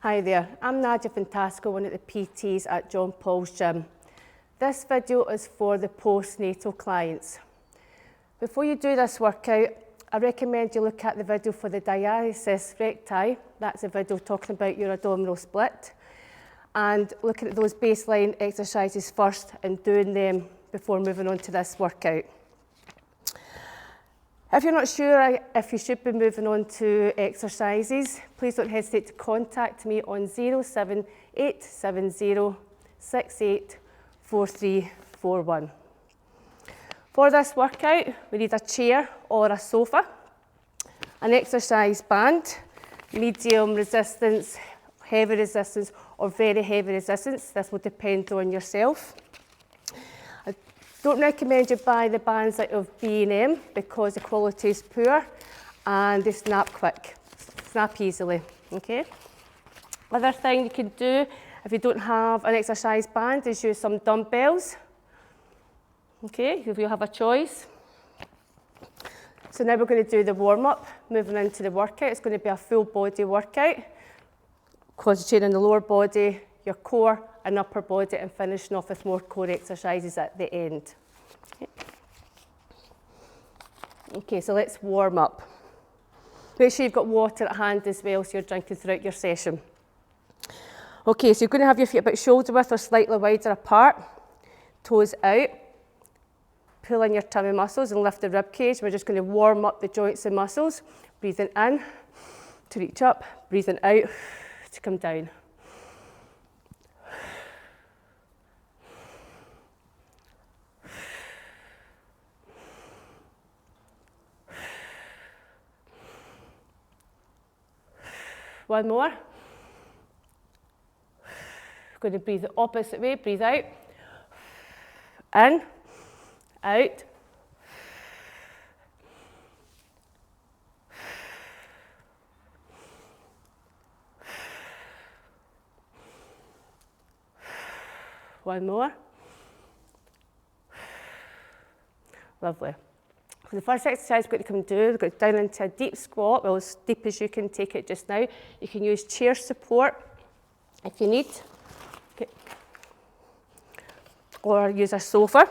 Hi there, I'm Nadia Fantastico, one of the PTs at John Paul's gym. This video is for the postnatal clients. Before you do this workout, I recommend you look at the video for the diastasis recti. That's a video talking about your abdominal split. And looking at those baseline exercises first and doing them before moving on to this workout. If you're not sure if you should be moving on to exercises, please don't hesitate to contact me on 07870 684341. For this workout, we need a chair or a sofa, an exercise band, medium resistance, heavy resistance, or very heavy resistance. This will depend on yourself. I don't recommend you buy the bands out of B&M because the quality is poor and they snap quick, snap easily, okay? Other thing you can do if you don't have an exercise band is use some dumbbells. Okay, if you have a choice. So now we're going to do the warm-up, moving into the workout. It's going to be a full body workout, concentrating on the lower body, your core and upper body, and finishing off with more core exercises at the end. Okay, so let's warm up. Make sure you've got water at hand as well, so you're drinking throughout your session. Okay, so you're going to have your feet about shoulder width or slightly wider apart, toes out. Pull in your tummy muscles and lift the rib cage. We're just going to warm up the joints and muscles. Breathing in to reach up, breathing out to come down. One more. Going to breathe the opposite way. Breathe out. In. Out. One more. Lovely. For the first exercise we're going to come do, we've got down into a deep squat, well as deep as you can take it just now. You can use chair support if you need, okay. Or use a sofa.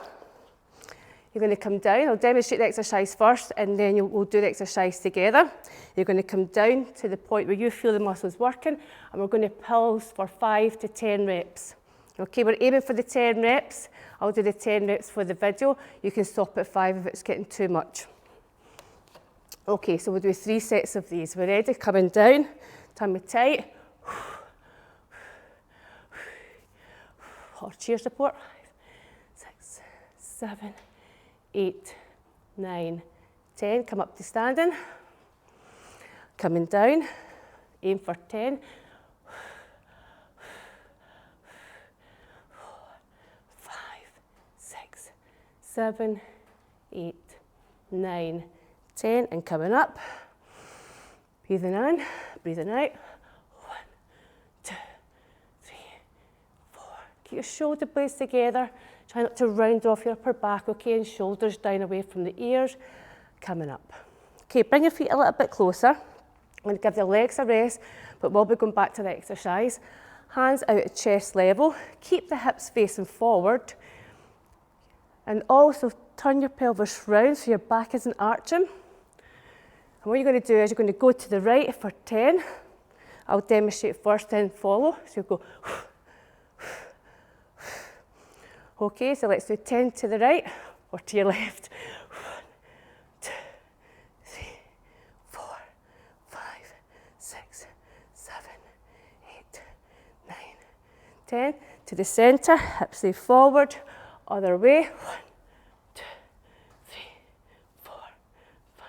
You're going to come down. I'll demonstrate the exercise first and then we'll do the exercise together. You're going to come down to the point where you feel the muscles working and we're going to pulse for 5 to 10 reps. Okay, we're aiming for the 10 reps. I'll do the 10 reps for the video. You can stop at 5 if it's getting too much. Okay, so we'll do 3 sets of these. We're ready, coming down, tummy tight. Or chair support. 5, 6, 7, 8, 9, 10. Come up to standing. Coming down. Aim for 10. 5, 6, 7, 8, 9, 10. And coming up. Breathing in, breathing out. 1, 2, 3, 4. Keep your shoulder blades together. Try not to round off your upper back, okay, and shoulders down away from the ears, coming up. Okay, bring your feet a little bit closer. I'm going to give the legs a rest, but we'll be going back to the exercise. Hands out at chest level. Keep the hips facing forward. And also turn your pelvis round so your back isn't arching. And what you're going to do is you're going to go to the right for 10. I'll demonstrate first, then follow. So you'll go. Okay, so let's do 10 to the right or to your left. 1, 2, 3, 4, 5, 6, 7, 8, 9, 10. To the centre, hips lay forward, other way. 1, 2, 3, 4, 5.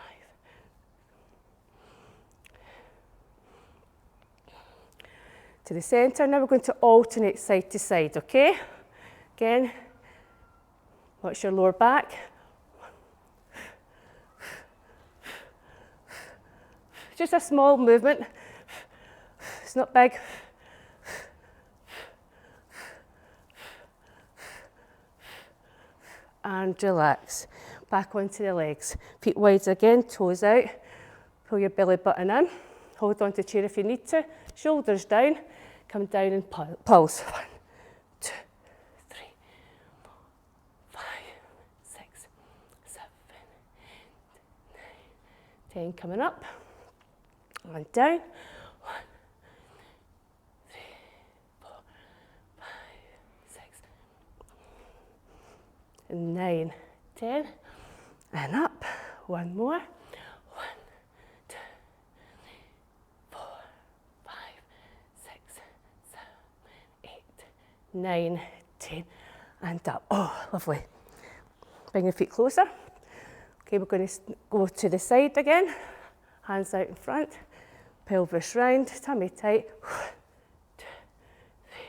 To the centre, now we're going to alternate side to side, okay? Again, watch your lower back. Just a small movement. It's not big. And relax. Back onto the legs. Feet wide again, toes out. Pull your belly button in. Hold on to the chair if you need to. Shoulders down, come down and pulse. 1, 2, 3, 4, 5, 6, 7, 8, 9, 10. Coming up and down. 1, 3, 4, 5, 6, 9, 10. And up. One more. 1, 2, 4, 5, 6, 7, 8, 9, 10. And up. Oh, lovely. Bring your feet closer. Okay, we're going to go to the side again. Hands out in front. Pelvis round. Tummy tight. 1, 2, 3,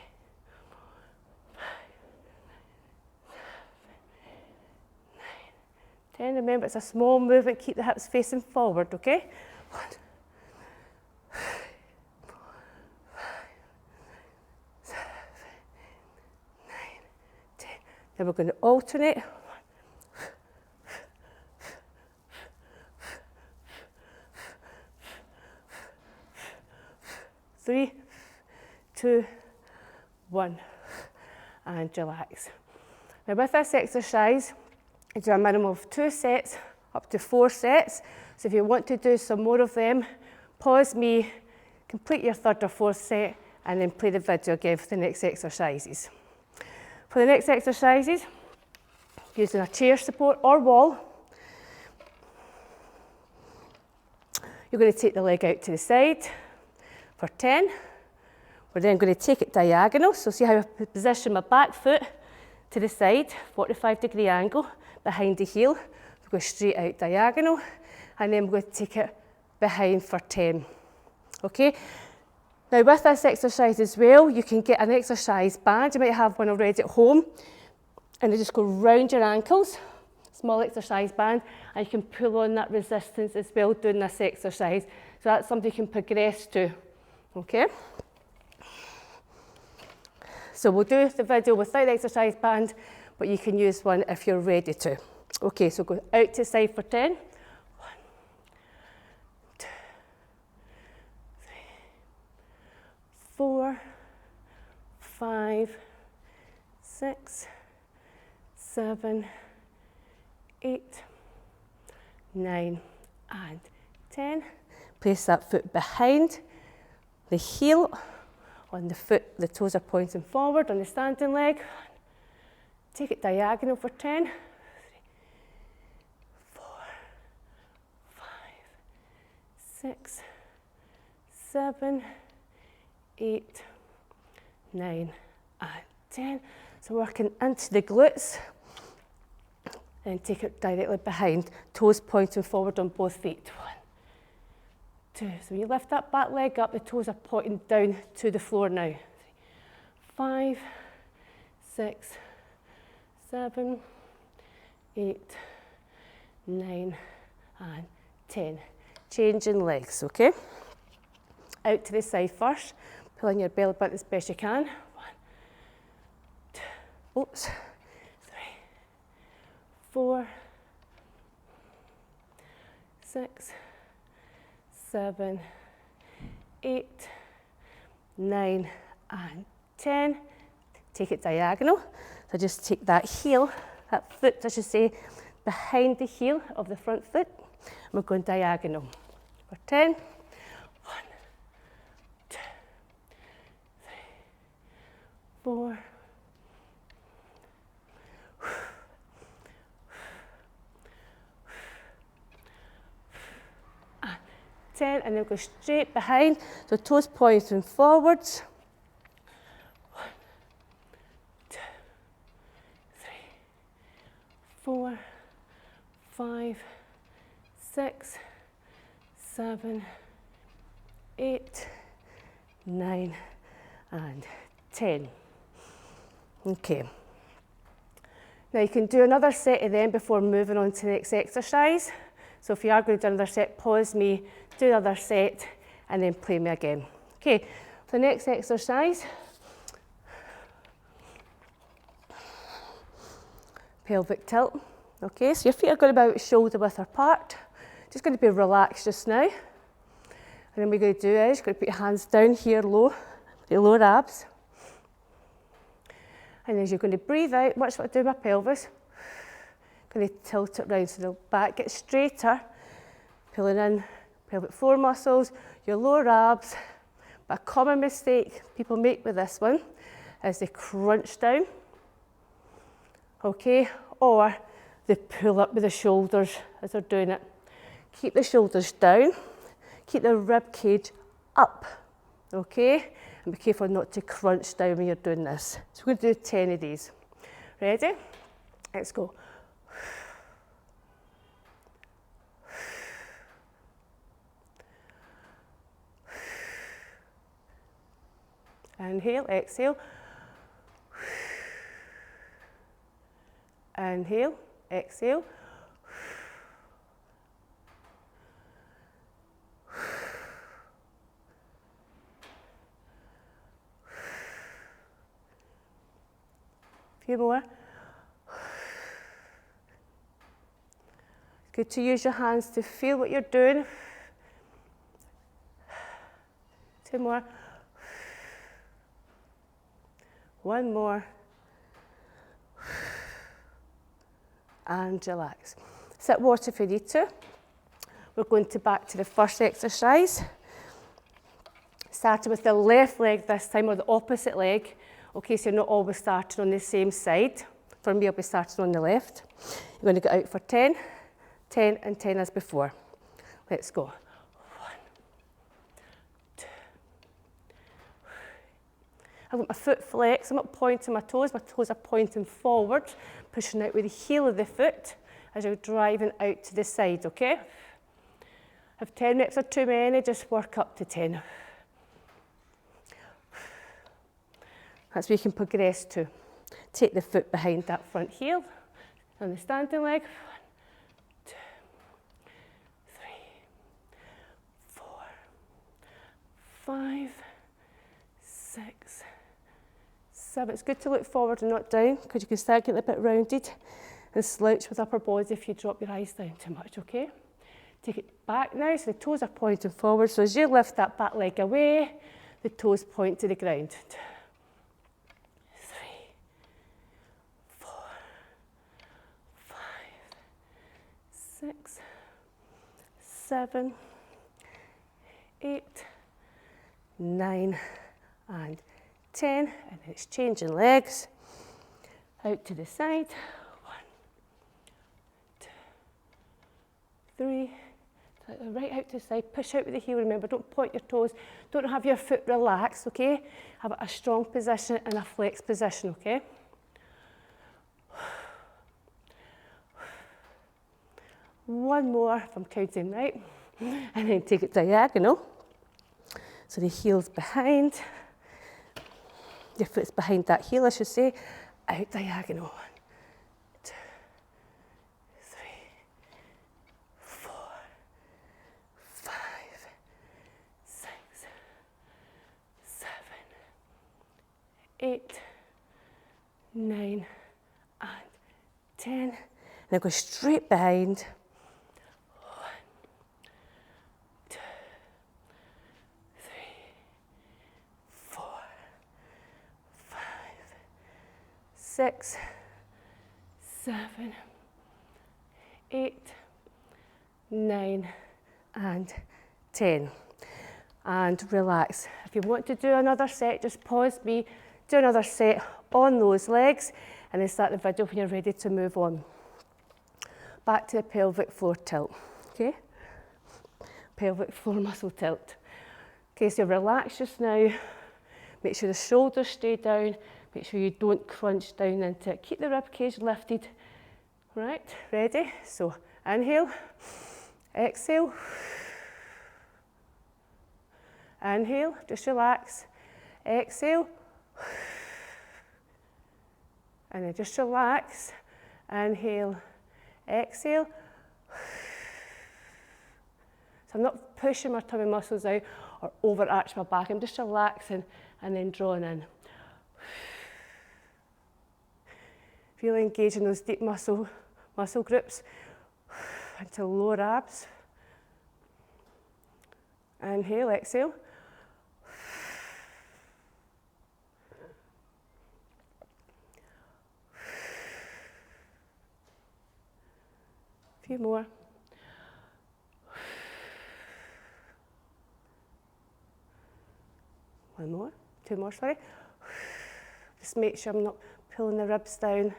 4, 5, 7, 8, 9, 10. Remember, it's a small movement. Keep the hips facing forward, okay? 1, 2, 3, 4, 5, 7, 8, 9, 10. Then we're going to alternate. 3, 2, 1, and relax. Now with this exercise, you do a minimum of 2 sets, up to 4 sets. So if you want to do some more of them, pause me, complete your 3rd or 4th set, and then play the video again for the next exercises. For the next exercises, using a chair support or wall, you're going to take the leg out to the side for 10. We're then going to take it diagonal. So see how I position my back foot to the side, 45-degree angle behind the heel. We go straight out diagonal, and then we're going to take it behind for 10. Okay? Now with this exercise as well, you can get an exercise band. You might have one already at home, and you just go round your ankles, small exercise band, and you can pull on that resistance as well doing this exercise. So that's something you can progress to. Okay? So we'll do the video without the exercise band, but you can use one if you're ready to. Okay, so go out to the side for 10. 1, 2, 3, 4, 5, 6, 7, 8, 9, and 10. Place that foot behind the heel on the foot. The toes are pointing forward on the standing leg. Take it diagonal for 10. 3, 4, 5, 6, 7, 8, 9, and 10. So working into the glutes. And take it directly behind, toes pointing forward on both feet. 1, 2. So when you lift that back leg up, the toes are pointing down to the floor now. 3, 5, 6, 7, 8, 9, and 10. Changing legs, okay? Out to the side first. Pull in your belly button as best you can. 1, 2, oops. 3, 4, 6, 7, 8, 9, and 10. Take it diagonal. So just take that heel, that foot, I should say, behind the heel of the front foot. And we're going diagonal for 10. 1, 2, 3, 4, 10, and then go straight behind. So toes pointing forwards. 1, 2, 3, 4, 5, 6, 7, 8, 9, and 10. Okay. Now you can do another set of them before moving on to the next exercise. So if you are going to do another set, pause me, do another set, and then play me again. Okay, for the next exercise, pelvic tilt. Okay, so your feet are going to be about shoulder width apart. Just going to be relaxed just now. And then what you're going to do is, you're going to put your hands down here low, your lower abs. And as you're going to breathe out, watch what I do with my pelvis. Going to tilt it round so the back gets straighter, pulling in pelvic floor muscles, your lower abs. But a common mistake people make with this one is they crunch down, okay, or they pull up with the shoulders as they're doing it. Keep the shoulders down, keep the rib cage up, okay, and be careful not to crunch down when you're doing this. So we're going to do 10 of these. Ready? Let's go. Inhale, exhale. Inhale, exhale. A few more. It's good to use your hands to feel what you're doing. 2 more. 1 more. And relax. Sip water if you need to. We're going back to the first exercise. Starting with the left leg this time, or the opposite leg. Okay, so you're not always starting on the same side. For me, I'll be starting on the left. You're going to go out for 10, 10 and 10 as before. Let's go. 1, 2. I've got my foot flexed. I'm not pointing my toes are pointing forward, pushing out with the heel of the foot as you're driving out to the side, okay? If 10 reps are too many, just work up to 10. That's where you can progress to. Take the foot behind that front heel on the standing leg. 1, 2, 3, 4, 5, 6, 7. It's good to look forward and not down because you can start getting a bit rounded and slouch with upper body if you drop your eyes down too much, okay? Take it back now, so the toes are pointing forward. So as you lift that back leg away, the toes point to the ground. 2, 3, 4, 5, 6, 7, 8, 9, and 10. And then it's changing legs. Out to the side. 1, 2, 3. Right out to the side, push out with the heel, remember, don't point your toes, don't have your foot relaxed, okay? Have a strong position and a flexed position, okay? One more, if I'm counting right, and then take it diagonal. So the heel's behind, your foot's behind that heel, I should say, out diagonal. 1, 2, 3, 4, 5, 6, 7, 8, 9, and 10. Now go straight behind. 1, 2, 3, 4, 5, 6, 7, 8, 9, and 10. And relax. If you want to do another set, just pause me, do another set on those legs, and then start the video when you're ready to move on. Back to the pelvic floor tilt, okay? Pelvic floor muscle tilt. Okay, so relax just now. Make sure the shoulders stay down. Make sure you don't crunch down into it. Keep the rib cage lifted. Right, ready? So inhale, exhale. Inhale, just relax. Exhale. And then just relax. Inhale, exhale. So I'm not pushing my tummy muscles out or overarch my back. I'm just relaxing and then drawing in. Really engaging those deep muscle groups into lower abs Inhale, exhale. A few more. One more, two more, sorry. Just make sure I'm not pulling the ribs down.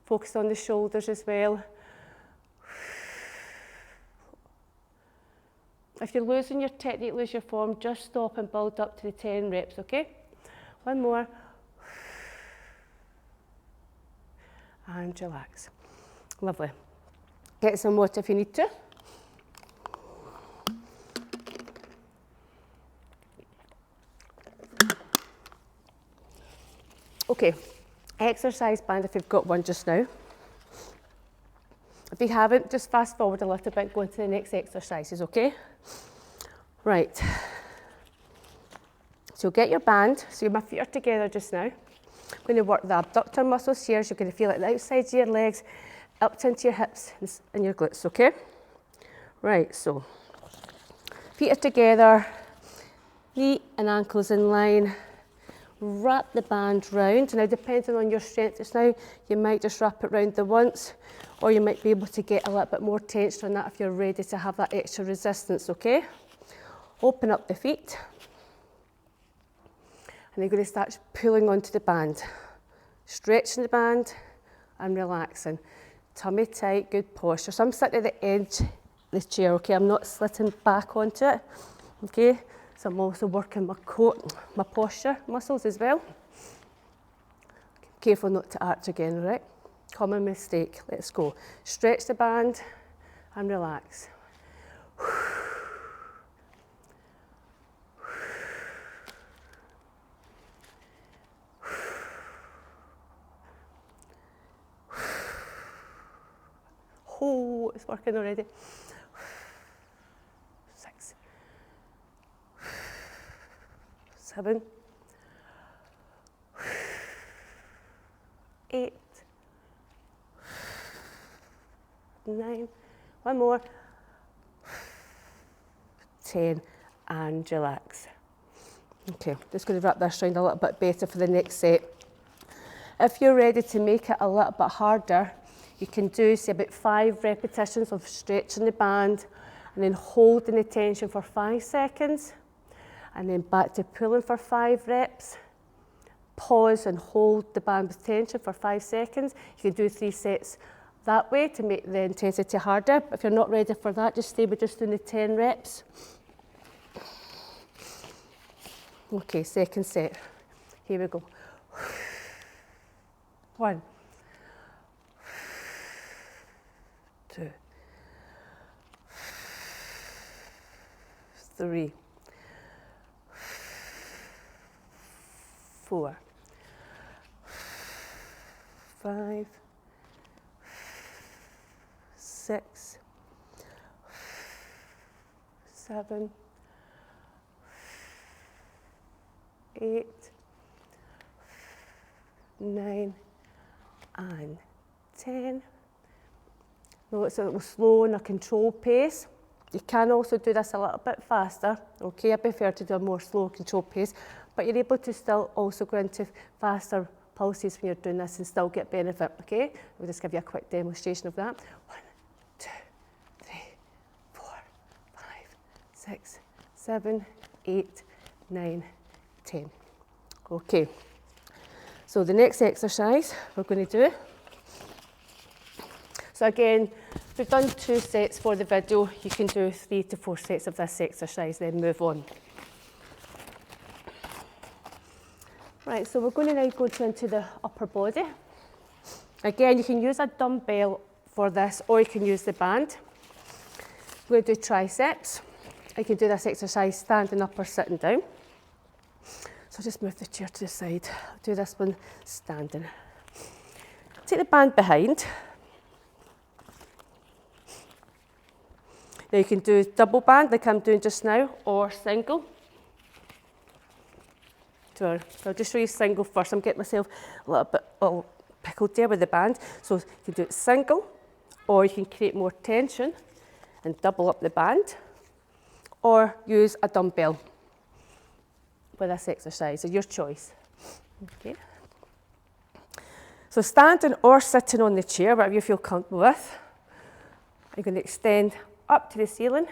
Focus on the shoulders as well. If you're losing your technique, lose your form, just stop and build up to the 10 reps, okay? One more. And relax. Lovely. Get some water if you need to. Okay, exercise band if you've got one just now. If you haven't, just fast forward a little bit, go into the next exercises, okay? Right. So get your band, so my feet are together just now. I'm going to work the abductor muscles here, so you're going to feel it the outside of your legs, up into your hips and your glutes, okay? Right, so feet are together, knee and ankles in line. Wrap the band round. Now, depending on your strength just now, you might just wrap it round the once, or you might be able to get a little bit more tension on that if you're ready to have that extra resistance, okay? Open up the feet. And you're going to start pulling onto the band. Stretching the band and relaxing. Tummy tight, good posture. So I'm sitting at the edge of the chair, okay? I'm not slitting back onto it, okay? So I'm also working my posture muscles as well. Careful not to arch again, right? Common mistake. Let's go. Stretch the band and relax. Oh, it's working already. 6, 7, 8, 9, one more, 10, and relax. Okay, just going to wrap this around a little bit better for the next set. If you're ready to make it a little bit harder, you can do, say, about 5 repetitions of stretching the band and then holding the tension for 5 seconds and then back to pulling for 5 reps. Pause and hold the band with tension for 5 seconds. You can do 3 sets that way to make the intensity harder. If you're not ready for that, just stay with just doing the 10 reps. Okay, second set. Here we go. 1, 2, 3, 4, 5, 6, 7, 8, 9, and 10. Now it's a little slow and a controlled pace. You can also do this a little bit faster. Okay, I prefer to do a more slow controlled pace, but you're able to still also go into faster pulses when you're doing this and still get benefit. Okay, we'll just give you a quick demonstration of that. 1, 2, 3, 4, 5, 6, 7, 8, 9, 10. Okay, so the next exercise we're going to do. So again, we've done 2 sets for the video. You can do 3 to 4 sets of this exercise, then move on. Right, so we're going to now go into the upper body. Again, you can use a dumbbell for this, or you can use the band. We're going to do triceps. You can do this exercise standing up or sitting down. So just move the chair to the side. I'll do this one standing. Take the band behind. Now you can do double band like I'm doing just now, or single. So I'll just show you single first. I'm getting myself a little bit pickled there with the band. So you can do it single, or you can create more tension and double up the band, or use a dumbbell for this exercise, so your choice. Okay. So standing or sitting on the chair, whatever you feel comfortable with, you're going to extend up to the ceiling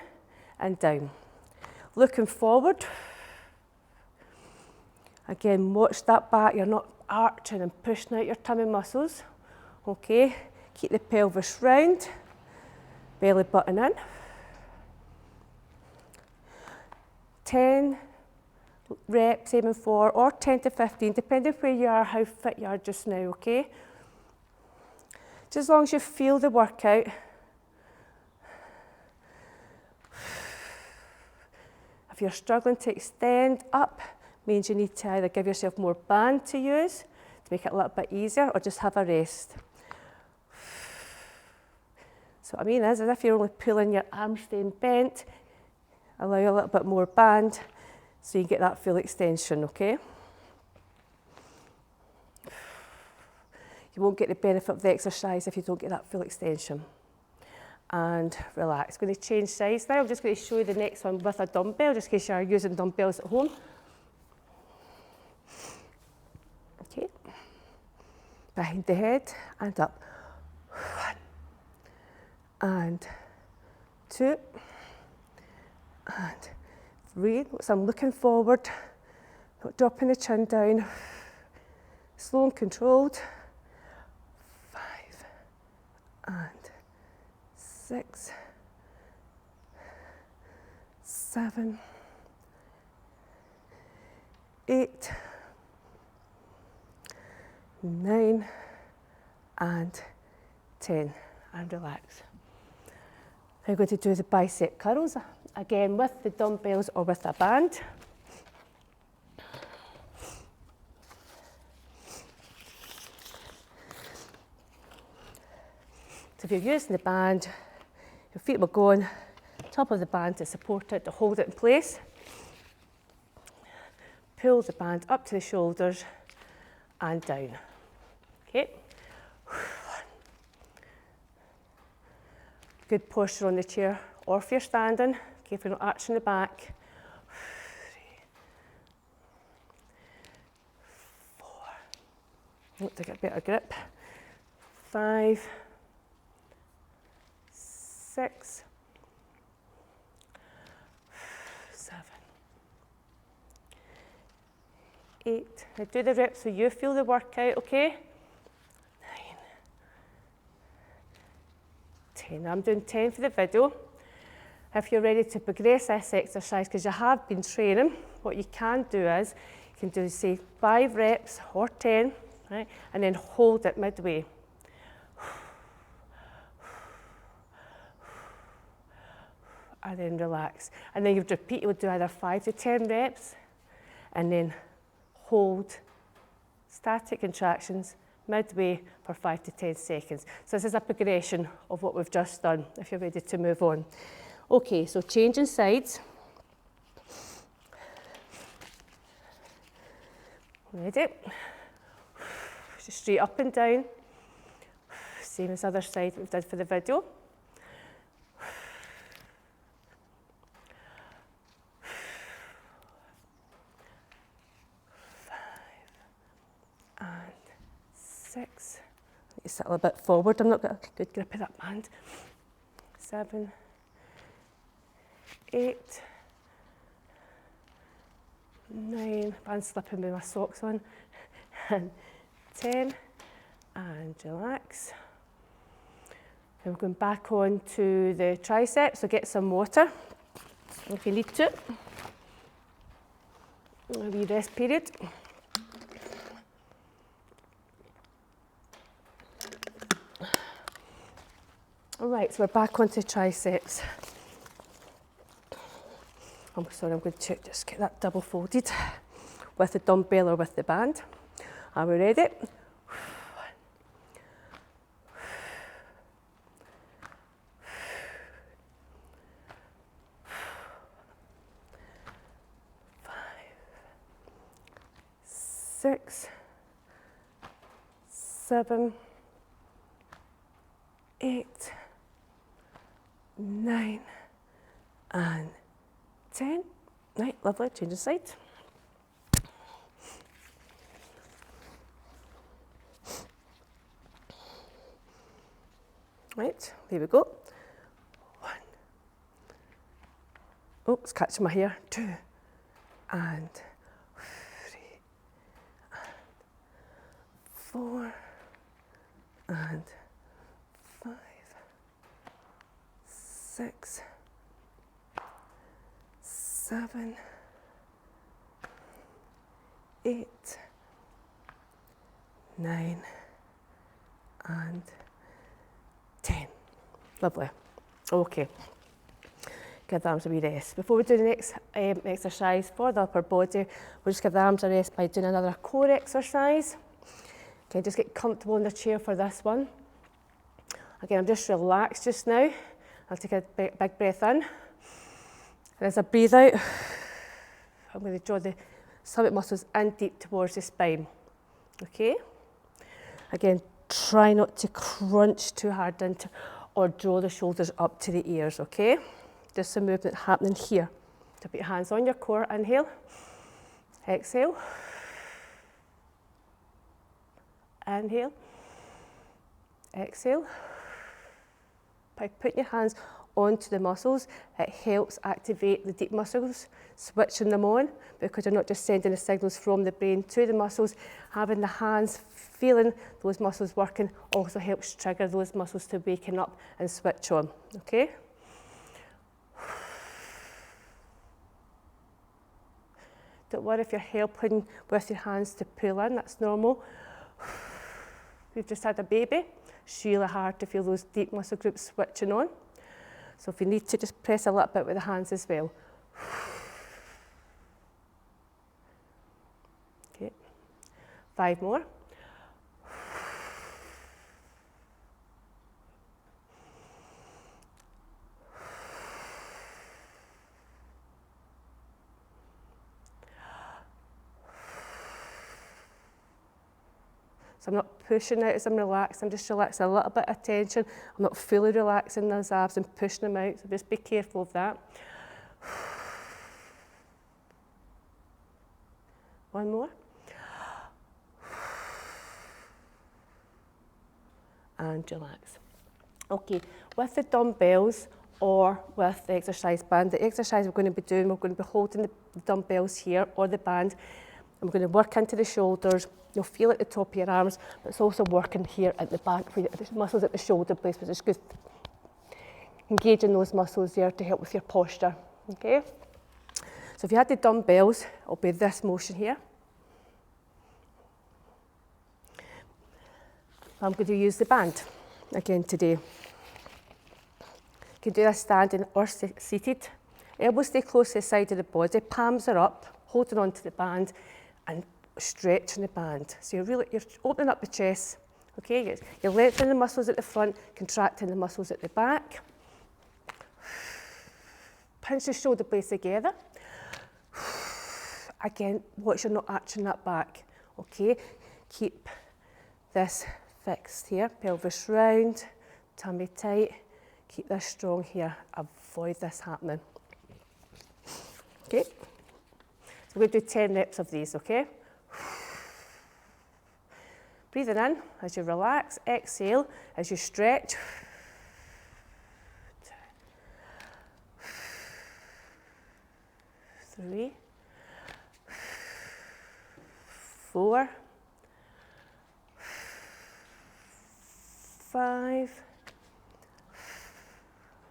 and down. Looking forward. Again, watch that back, you're not arching and pushing out your tummy muscles. Okay, keep the pelvis round, belly button in. 10 reps aiming for, or 10 to 15, depending where you are, how fit you are just now, okay? Just as long as you feel the workout. If you're struggling to extend up, means you need to either give yourself more band to use to make it a little bit easier, or just have a rest. So what I mean is if you're only pulling your arms staying bent, allow a little bit more band so you get that full extension, okay? You won't get the benefit of the exercise if you don't get that full extension. And relax. I'm going to change sides now. I'm just going to show you the next one with a dumbbell, just in case you are using dumbbells at home. Okay. Behind the head and up. 1 and 2 and 3. So I'm looking forward, not dropping the chin down. Slow and controlled. 5 and 6, 7, 8, 9 and 10, and relax. I'm going to do the bicep curls, again with the dumbbells or with a band. So if you're using the band, your feet will go on top of the band to support it, to hold it in place. Pull the band up to the shoulders and down. Okay. Good posture on the chair, or if you're standing, okay, if you're not arching the back. 3, 4, to get a better grip. 5, 6, 7, 8. Now do the reps so you feel the workout, okay? 9, 10. I'm doing 10 for the video. If you're ready to progress this exercise, because you have been training, what you can do is, you can do, say, 5 reps or 10, right? And then hold it midway. And then relax. And then you'd repeat, you would do either 5 to 10 reps, and then hold static contractions midway for 5 to 10 seconds. So this is a progression of what we've just done, if you're ready to move on. Okay, so changing sides. Ready? Just straight up and down. Same as the other side we've done for the video. You sit a little bit forward. I'm not got a good grip of that band. 7, 8, 9. Band slipping with my socks on. And 10. And relax. Then we're going back on to the triceps. So get some water if you need to. A wee rest period. All right, so we're back onto triceps. I'm sorry, I'm going to just get that double folded with the dumbbell or with the band. Are we ready? 1, 5, 6, 7, 8, 9 and 10. Right, lovely, change the side. Right, there we go. 1. Oh, it's catching my hair. 2. And 3. And 4. And 5. 6. 7. 8. 9. And 10. Lovely. Okay. Give the arms a wee rest. Before we do the next exercise for the upper body, we'll just give the arms a rest by doing another core exercise. Okay, just get comfortable in the chair for this one. Again, I'm just relaxed just now. I'll take a big breath in. And as I breathe out, I'm going to draw the stomach muscles in deep towards the spine. Okay? Again, try not to crunch too hard into or draw the shoulders up to the ears, okay? Just a movement happening here. So put your hands on your core, inhale, exhale, inhale, exhale. By putting your hands onto the muscles, it helps activate the deep muscles, switching them on, because you're not just sending the signals from the brain to the muscles. Having the hands, feeling those muscles working, also helps trigger those muscles to waken up and switch on, okay? Don't worry if you're helping with your hands to pull in, that's normal. We've just had a baby. It's really hard to feel those deep muscle groups switching on. So if you need to, just press a little bit with the hands as well. Okay, 5 more. So I'm not pushing out as I'm relaxed, I'm just relaxing a little bit of tension. I'm not fully relaxing those abs and pushing them out, so just be careful of that. 1 more. And relax. Okay, with the dumbbells or with the exercise band, the exercise we're going to be doing, we're going to be holding the dumbbells here or the band, and we're going to work into the shoulders. You'll feel it at the top of your arms, but it's also working here at the back, where the muscles at the shoulder place, which is good. Engaging those muscles there to help with your posture, okay? So if you had the dumbbells, it'll be this motion here. I'm going to use the band again today. You can do this standing or seated. Elbows stay close to the side of the body, palms are up, holding on to the band and stretching the band. So you're opening up the chest, okay? You're lengthening the muscles at the front, contracting the muscles at the back. Pinch the shoulder blades together. Again, watch you're not arching that back, okay? Keep this fixed here, pelvis round, tummy tight. Keep this strong here, avoid this happening. Okay, so we're going to do 10 reps of these, okay? Breathing in as you relax, exhale as you stretch. 3, 4, 5,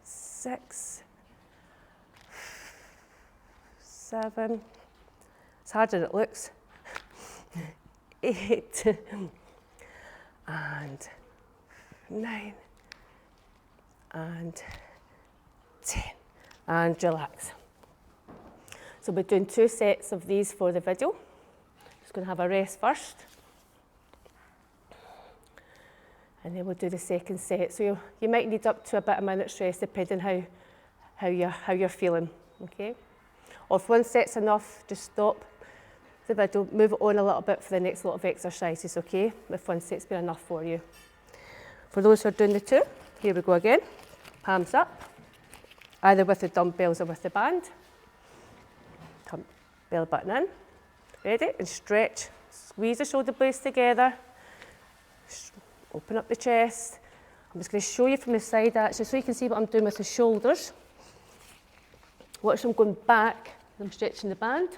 6, 7, it's harder than it looks, 8, and 9, and 10, and relax. So we're doing 2 sets of these for the video. Just going to have a rest first. And then we'll do the second set. So you might need up to about a minute's rest depending how you're feeling, okay? Or if 1 set's enough, just stop the video, move it on a little bit for the next lot of exercises, okay? If 1 set's been enough for you. For those who are doing the 2, here we go again. Palms up, either with the dumbbells or with the band. belly button in. Ready? And stretch. Squeeze the shoulder blades together. Open up the chest. I'm just going to show you from the side actually so you can see what I'm doing with the shoulders. Watch them going back. I'm stretching the band.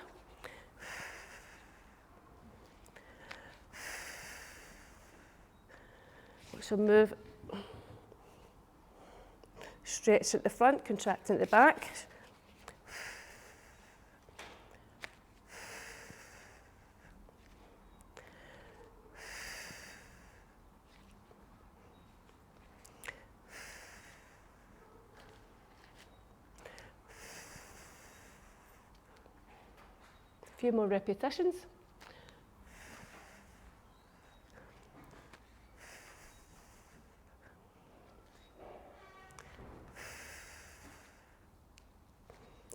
Watch them move. Stretch at the front, contract at the back. A few more repetitions.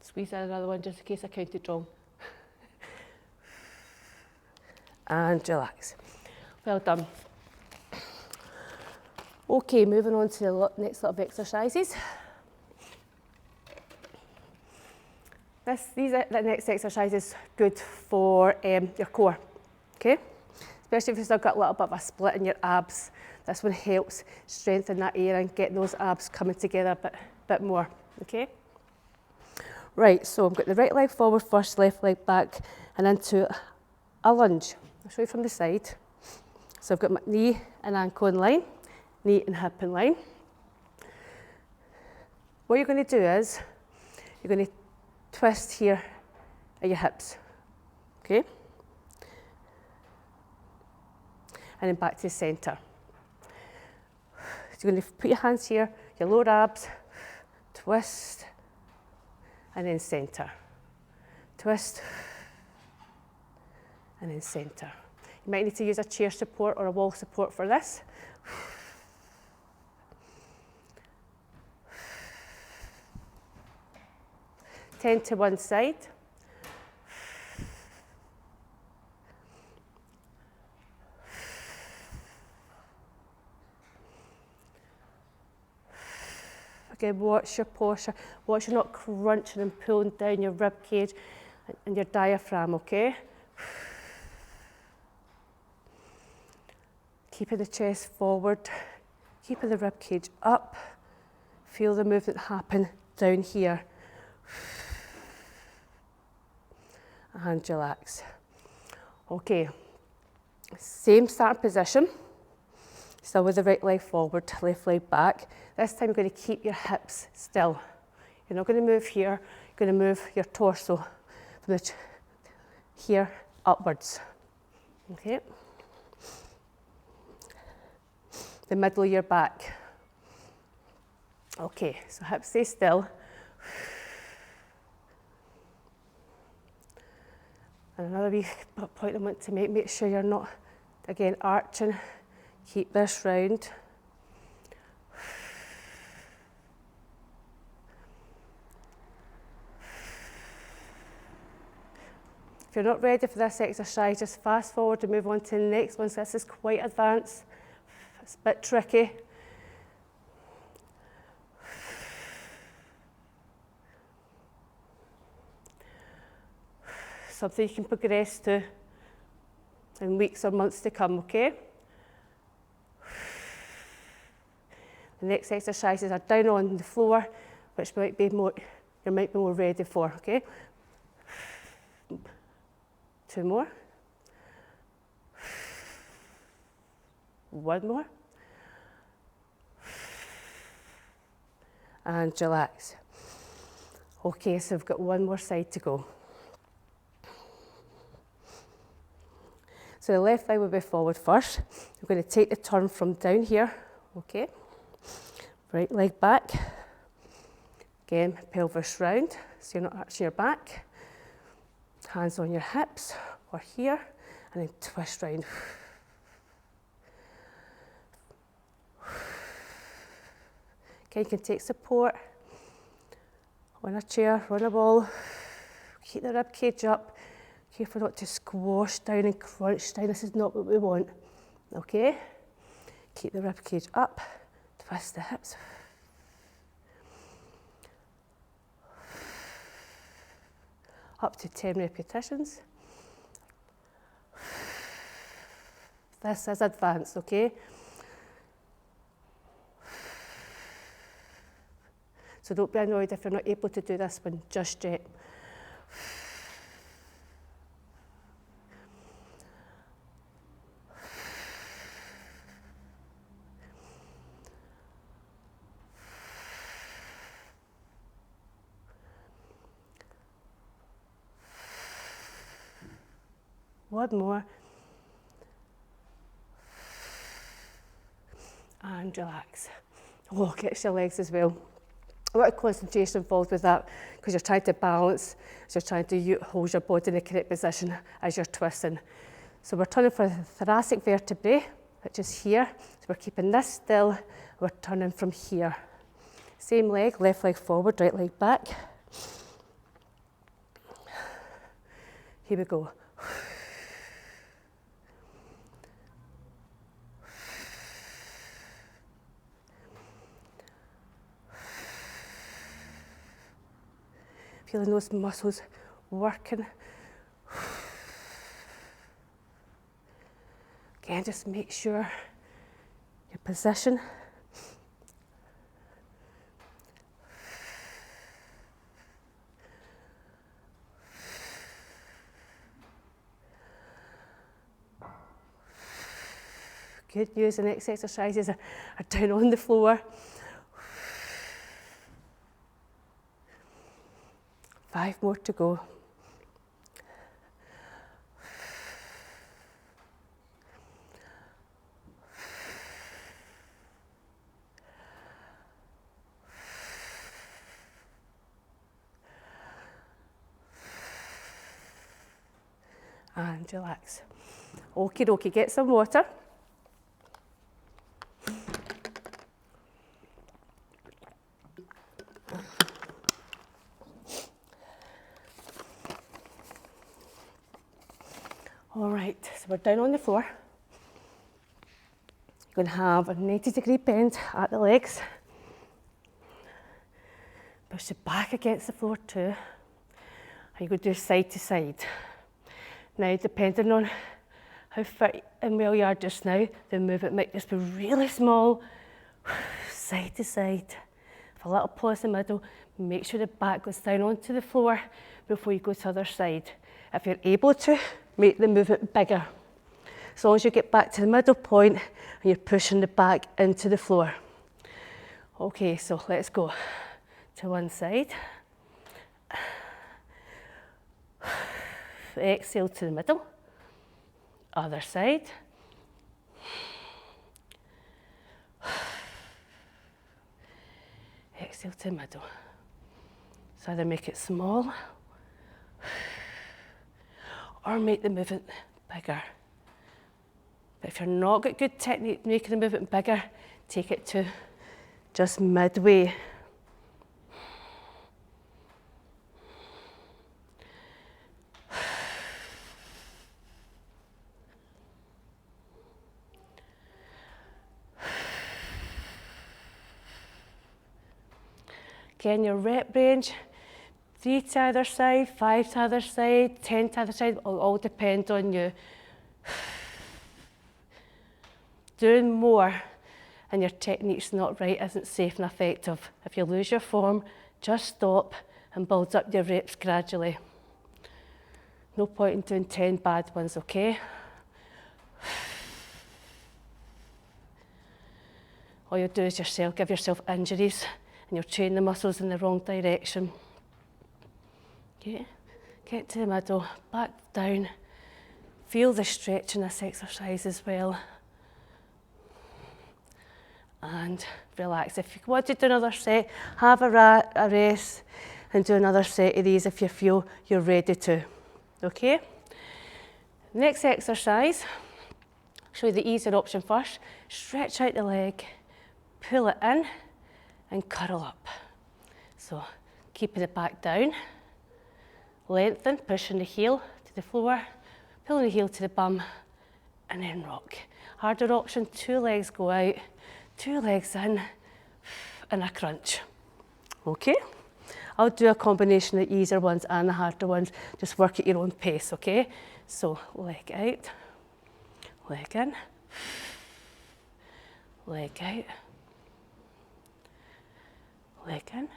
Squeeze in another one just in case I counted wrong. And relax. Well done. Okay, moving on to the next lot of exercises. The next exercise is good for your core, okay? Especially if you've still got a little bit of a split in your abs. This one helps strengthen that area and get those abs coming together a bit more, okay? Right, so I've got the right leg forward first, left leg back, and into a lunge. I'll show you from the side. So I've got my knee and ankle in line, knee and hip in line. What you're going to do is, you're going to twist here at your hips, okay? And then back to the centre. So you're going to put your hands here, your lower abs, twist, and then centre. Twist, and then centre. You might need to use a chair support or a wall support for this. 10 to one side. Again, watch your posture. Watch you not crunching and pulling down your rib cage and your diaphragm, okay? Keeping the chest forward, keeping the rib cage up. Feel the movement happen down here. And relax. Okay, same starting position. Still with the right leg forward, left leg back. This time you're going to keep your hips still. You're not going to move here. You're going to move your torso from here upwards. Okay. The middle of your back. Okay, so hips stay still. And another wee point I want to make sure you're not, again, arching. Keep this round. If you're not ready for this exercise, just fast forward and move on to the next one. So this is quite advanced. It's a bit tricky. Something you can progress to in weeks or months to come, okay? The next exercises are down on the floor, which might be more, you might be more ready for, okay? 2 more. 1 more. And relax. Okay, so we've got 1 more side to go. So the left leg will be forward first. We're going to take the turn from down here, okay? Right leg back. Again, pelvis round, so you're not arching your back. Hands on your hips, or here, and then twist round. Okay, you can take support on a chair, on a wall. Keep the rib cage up. Careful not to squash down and crunch down. This is not what we want. Okay? Keep the rib cage up. Twist the hips. up to 10 repetitions. This is advanced, okay? So don't be annoyed if you're not able to do this one just yet. One more. And relax. Oh, get your legs as well. A lot of concentration involved with that because you're trying to balance, so you're trying to hold your body in the correct position as you're twisting. So we're turning for the thoracic vertebrae, which is here. So we're keeping this still. We're turning from here. Same leg, left leg forward, right leg back. Here we go. Feeling those muscles working. Again, just make sure your position. Good news, the next exercises are down on the floor. 5 more to go. And relax. Okie dokie, get some water. All right, so we're down on the floor. You're going to have a 90-degree bend at the legs. Push it back against the floor too. And you're going to do side to side. Now, depending on how fit and well you are just now, the movement might just be really small, side to side. With a little pause in the middle, make sure the back goes down onto the floor before you go to the other side. If you're able to, make the movement bigger. As long as you get back to the middle point and you're pushing the back into the floor. Okay, so let's go to one side. Exhale to the middle. Other side. Exhale to the middle. So either make it small or make the movement bigger. But if you're not got good technique making the movement bigger, take it to just midway. Again, your rep range, 3 to either side, 5 to either side, 10 to either side, will all depend on you. Doing more and your technique's not right isn't safe and effective. If you lose your form, just stop and build up your reps gradually. No point in doing 10 bad ones, okay? All you'll do is give yourself injuries and you'll train the muscles in the wrong direction. Okay, get to the middle, back down. Feel the stretch in this exercise as well. And relax. If you want to do another set, have a rest and do another set of these if you feel you're ready to. Okay? Next exercise, show you the easier option first. Stretch out the leg, pull it in and curl up. So keeping it back down, lengthen, pushing the heel to the floor, pulling the heel to the bum and then rock. Harder option, 2 legs go out, 2 legs in and a crunch. Okay, I'll do a combination of the easier ones and the harder ones. Just work at your own pace, okay? So leg out, leg in, leg out, leg in.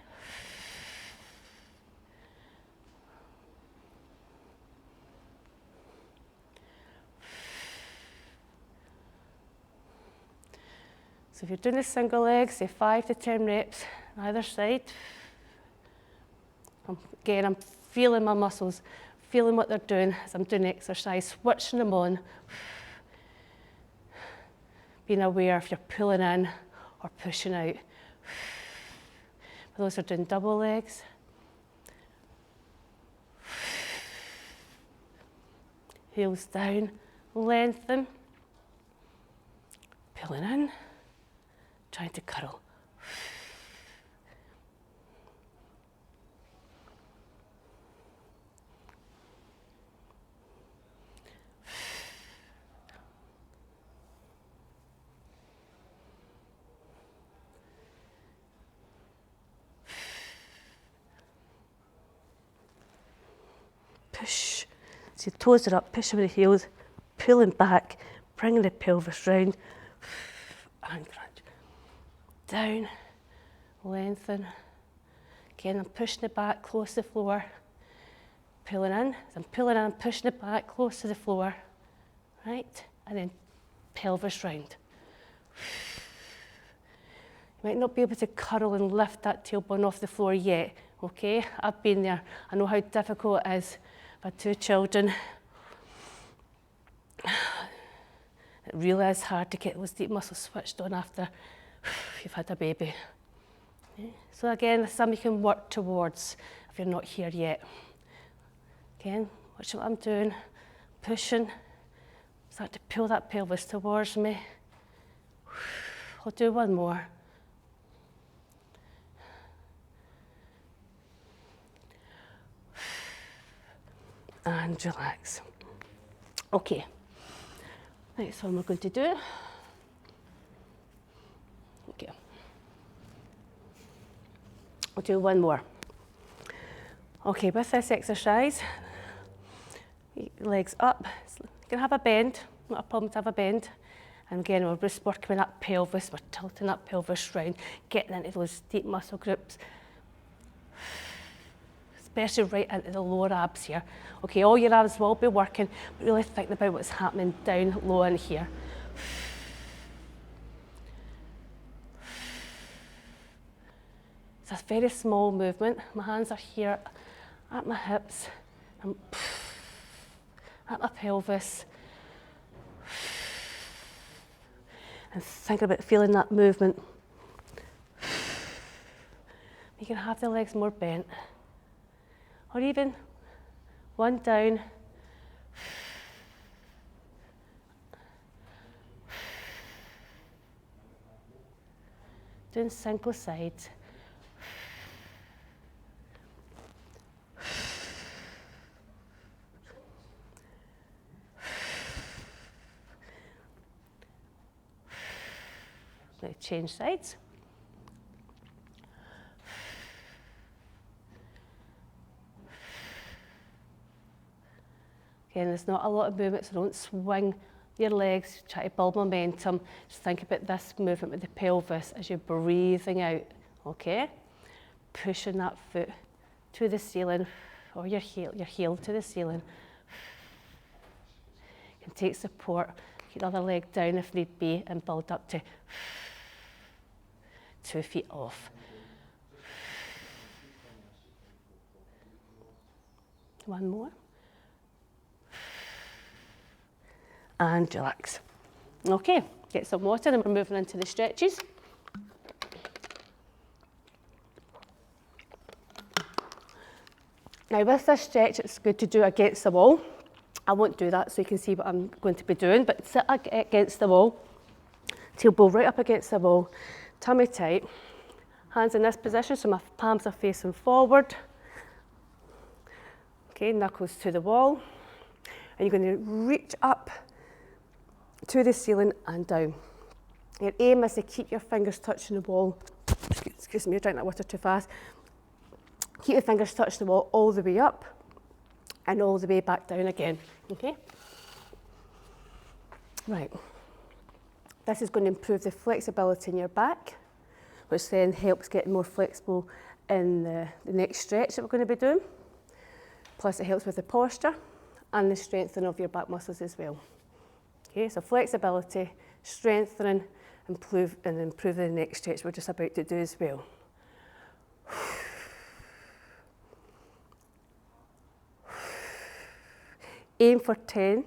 So if you're doing a single leg, say 5 to 10 reps on either side. Again, I'm feeling my muscles, feeling what they're doing as I'm doing exercise, switching them on. Being aware if you're pulling in or pushing out. For those who are doing double legs. Heels down, lengthen. Pulling in, trying to curl. Push. So your toes are up, pushing with the heels, pulling back, bringing the pelvis round, and crunch. Down, lengthen. Again, I'm pushing it back close to the floor. Pulling in. As I'm pulling in, I'm pushing it back close to the floor. Right? And then pelvis round. You might not be able to curl and lift that tailbone off the floor yet. Okay? I've been there. I know how difficult it is. I've had 2 children. It really is hard to get those deep muscles switched on after you've had a baby. Okay. So again, it's something you can work towards if you're not here yet. Again, watch what I'm doing, pushing, start to pull that pelvis towards me. I'll do one more. And relax. Okay. Next one we're going to do. Okay. I'll do one more. Okay, with this exercise, legs up. You can have a bend, not a problem to have a bend. And again, we're just working with that pelvis, we're tilting that pelvis round, getting into those deep muscle groups, especially right into the lower abs here. Okay, all your abs will be working, but really think about what's happening down low in here. It's a very small movement. My hands are here at my hips, and at my pelvis. And think about feeling that movement. You can have the legs more bent. Or even one down. Doing single sides. Now change sides. Again, there's not a lot of movement, so don't swing your legs, try to build momentum. Just think about this movement with the pelvis as you're breathing out, okay? Pushing that foot to the ceiling, or your heel to the ceiling. You can take support, keep the other leg down if need be, and build up to 2 feet off. One more. And relax. Okay, get some water and we're moving into the stretches. Now with this stretch, it's good to do against the wall. I won't do that so you can see what I'm going to be doing, but sit against the wall, tailbone right up against the wall, tummy tight, hands in this position so my palms are facing forward. Okay, knuckles to the wall. And you're going to reach up to the ceiling and down. Your aim is to keep your fingers touching the wall. Excuse me, you're drinking that water too fast. Keep the fingers touching the wall all the way up and all the way back down again, okay? Right. This is going to improve the flexibility in your back, which then helps get more flexible in the next stretch that we're going to be doing. Plus it helps with the posture and the strengthening of your back muscles as well. Okay, so flexibility, strengthening, and improving the next stretch we're just about to do as well. Aim for 10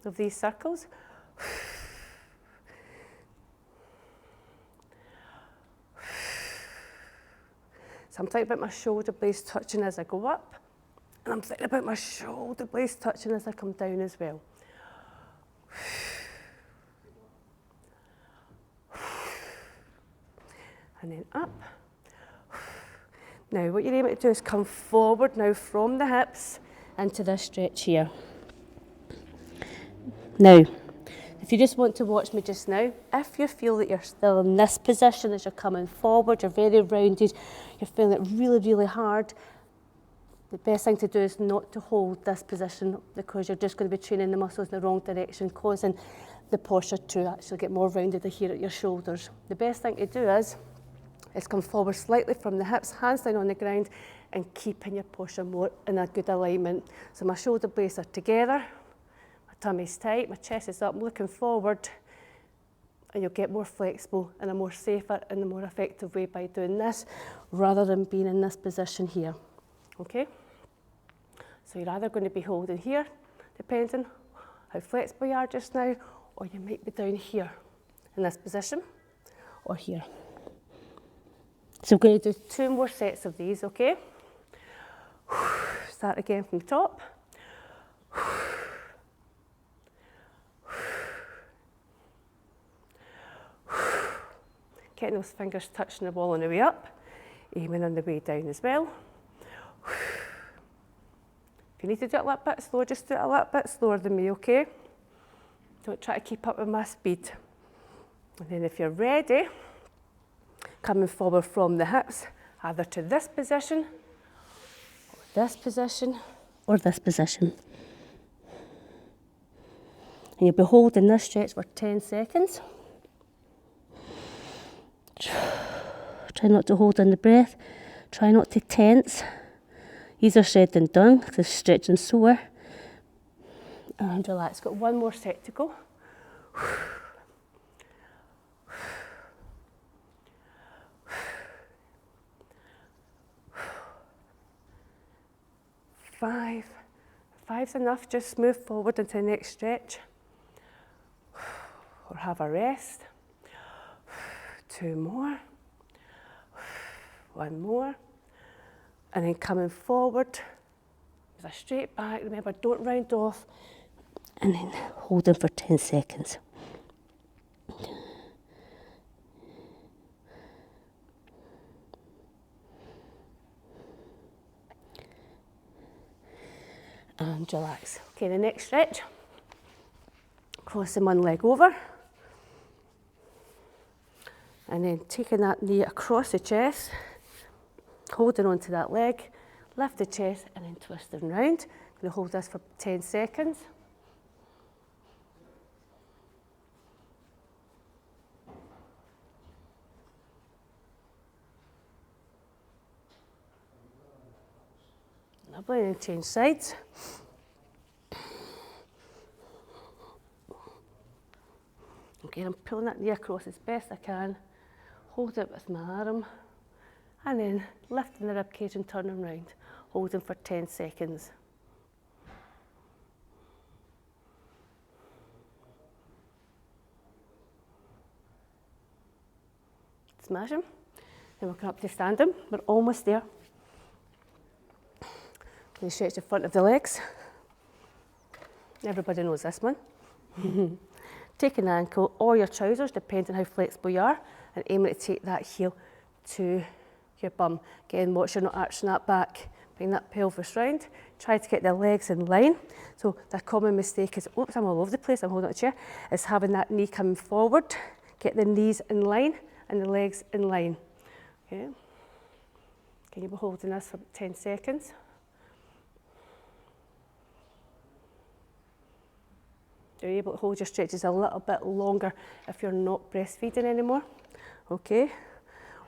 of these circles. So I'm thinking about my shoulder blades touching as I go up, and I'm thinking about my shoulder blades touching as I come down as well. And then up. Now what you're able to do is come forward now from the hips into this stretch here. Now, if you just want to watch me just now, if you feel that you're still in this position as you're coming forward, you're very rounded, you're feeling it really, really hard, the best thing to do is not to hold this position, because you're just going to be training the muscles in the wrong direction, causing the posture to actually get more rounded here at your shoulders. The best thing to do is come forward slightly from the hips, hands down on the ground, and keeping your posture more in a good alignment. So my shoulder blades are together, my tummy's tight, my chest is up, I'm looking forward, and you'll get more flexible in a more safer and a more effective way by doing this, rather than being in this position here, okay? So you're either going to be holding here, depending how flexible you are just now, or you might be down here in this position, or here. So we're going to do 2 more sets of these, okay? Start again from the top. Getting those fingers touching the wall on the way up, aiming on the way down as well. If you need to do it a little bit slower, just do it a little bit slower than me, okay? Don't try to keep up with my speed. And then if you're ready, coming forward from the hips, either to this position, or this position, or this position. And you'll be holding this stretch for 10 seconds. Try not to hold in the breath. Try not to tense. Easier said than done, because stretching sore. And relax. Got 1 more set to go. 5. 5's enough. Just move forward into the next stretch. Or have a rest. 2 more. 1 more. And then coming forward with a straight back. Remember, don't round off. And then hold them for 10 seconds. And relax. Okay, the next stretch. Crossing one leg over. And then taking that knee across the chest, holding onto that leg, lift the chest, and then twisting round. I'm going to hold this for 10 seconds. Lovely, and change sides. Okay, I'm pulling that knee across as best I can. Hold it with my arm. And then lifting the ribcage and turning round. Holding for 10 seconds. Smashing. Then we'll come up to standing. We're almost there. You stretch the front of the legs. Everybody knows this one. Take an ankle or your trousers, depending on how flexible you are, and aiming to take that heel to your bum. Again, watch you're not arching that back. Bring that pelvis round. Try to get the legs in line. So the common mistake is, oops, I'm all over the place, I'm holding on a chair, is having that knee coming forward. Get the knees in line and the legs in line. Okay. Can you be holding this for 10 seconds? You're able to hold your stretches a little bit longer if you're not breastfeeding anymore, okay?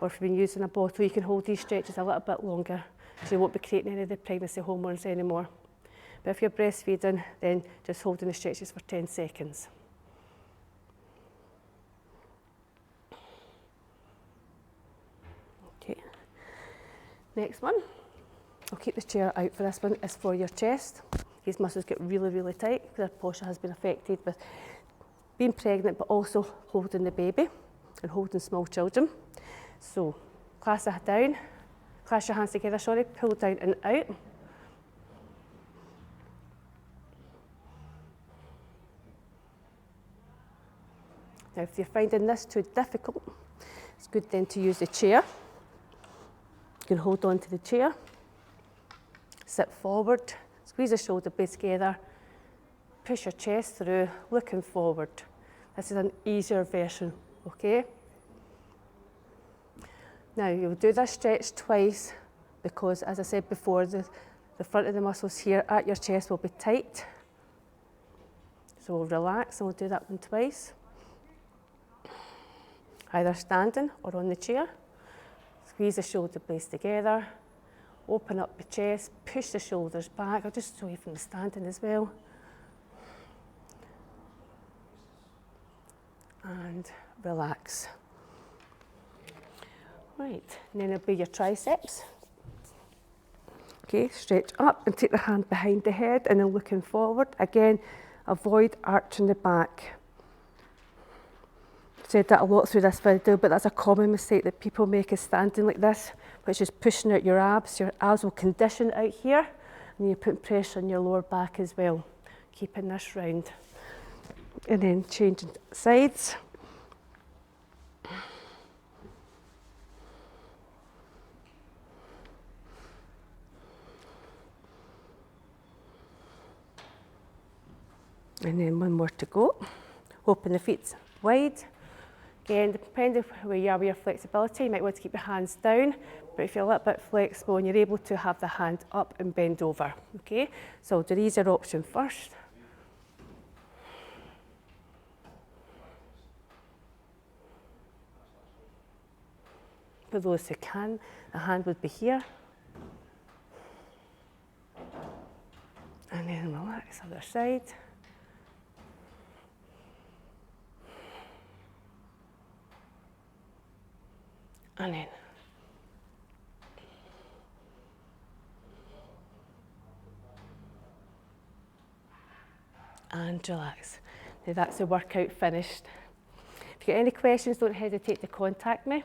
Or if you've been using a bottle, you can hold these stretches a little bit longer, so you won't be creating any of the pregnancy hormones anymore. But if you're breastfeeding, then just holding the stretches for 10 seconds. Okay, next one. I'll keep the chair out for this one, is for your chest. These muscles get really, really tight because their posture has been affected with being pregnant, but also holding the baby and holding small children. So, clasp your hands together, pull down and out. Now, if you're finding this too difficult, it's good then to use the chair. You can hold on to the chair, sit forward, squeeze the shoulder blades together, push your chest through, looking forward. This is an easier version, okay? Now, you'll do this stretch twice because, as I said before, the front of the muscles here at your chest will be tight. So we'll relax and we'll do that one twice. Either standing or on the chair. Squeeze the shoulder blades together. Open up the chest, push the shoulders back. I'll just show you from the standing as well. And relax. Right, and then it'll be your triceps. Okay, stretch up and take the hand behind the head and then looking forward. Again, avoid arching the back. I've said that a lot through this video, but that's a common mistake that people make, is standing like this, which is pushing out your abs. Your abs will condition out here, and you're putting pressure on your lower back as well, keeping this round. And then changing sides. And then one more to go. Open the feet wide. Again, depending where you are with your flexibility, you might want to keep your hands down, but if you're a little bit flexible and you're able to have the hand up and bend over, okay? So I'll do the easier option first. For those who can, the hand would be here. And then relax, other side. And in. And relax. Now that's the workout finished. If you get any questions, don't hesitate to contact me.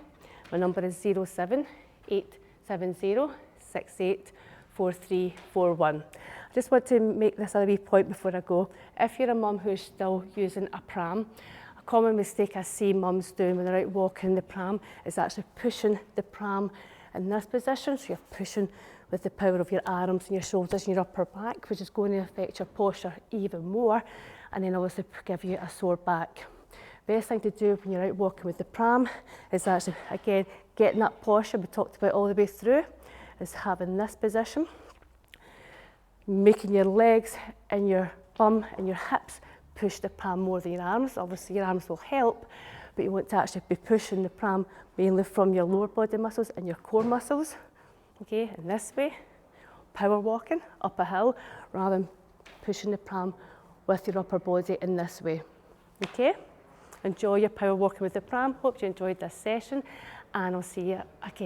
My number is 07870684341. I just want to make this other wee point before I go. If you're a mum who's still using a pram, a common mistake I see mums doing when they're out walking the pram is actually pushing the pram in this position. So you're pushing with the power of your arms and your shoulders and your upper back, which is going to affect your posture even more, and then obviously give you a sore back. Best thing to do when you're out walking with the pram is actually, again, getting that posture we talked about all the way through, is having this position, making your legs and your bum and your hips push the pram more than your arms. Obviously your arms will help, but you want to actually be pushing the pram mainly from your lower body muscles and your core muscles. Okay, in this way, power walking up a hill rather than pushing the pram with your upper body in this way. Okay, enjoy your power walking with the pram. Hope you enjoyed this session, and I'll see you again.